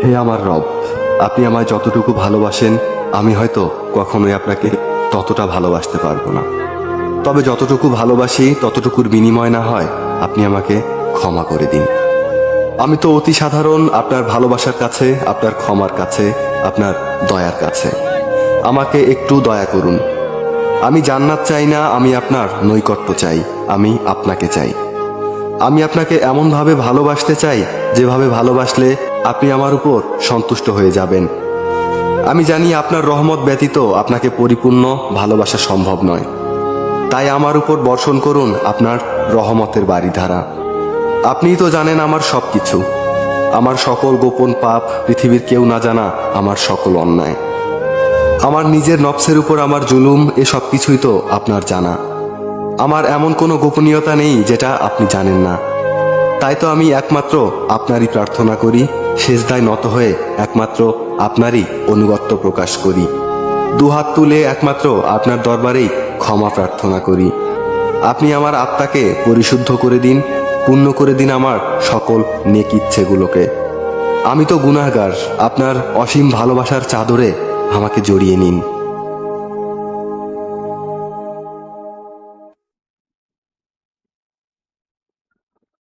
হে আমার রব, আপনি আমায় যতটুকু ভালোবাসেন আমি হয়তো কখনোই আপনাকে ততটা ভালোবাসতে পারবো না। তবে যতটুকু ভালোবাসি ততটুকুর বিনিময় না হয় আপনি আমাকে ক্ষমা করে দিন। আমি তো অতি সাধারণ আপনার ভালোবাসার কাছে, আপনার ক্ষমার কাছে, আপনার দয়ার কাছে। আমাকে একটু দয়া করুন। আমি জান্নাত চাই না, আমি আপনার নৈকট্য চাই, আমি আপনাকে চাই। আমি আপনাকে এমনভাবে ভালোবাসতে চাই যেভাবে ভালোবাসলে আপনি আমার উপর সন্তুষ্ট হয়ে যাবেন। আমি জানি আপনার রহমত ব্যতীত আপনাকে পরিপূর্ণ ভালোবাসা সম্ভব নয়। তাই আমার উপর বর্ষণ করুন আপনার রহমতের বারিধারা। আপনিই তো জানেন আমার সব কিছু, আমার সকল গোপন পাপ, পৃথিবীর কেউ না জানা আমার সকল অন্যায়, আমার নিজের নফসের উপর আমার জুলুম, এ সব কিছুই তো আপনার জানা। আমার এমন কোনো গোপনীয়তা নেই যেটা আপনি জানেন না। তাই তো আমি একমাত্র আপনারই প্রার্থনা করি, সেজদায় নত হয়ে একমাত্র আপনারই অনুগত্য প্রকাশ করি, দুহাত তুলে একমাত্র আপনার দরবারেই ক্ষমা প্রার্থনা করি। আপনি আমার আত্মাকে পরিশুদ্ধ করে দিন, পূর্ণ করে দিন আমার সকল নেক ইচ্ছেগুলোকে। আমি তো গুনাহগার, আপনার অসীম ভালোবাসার চাদরে আমাকে জড়িয়ে নিন।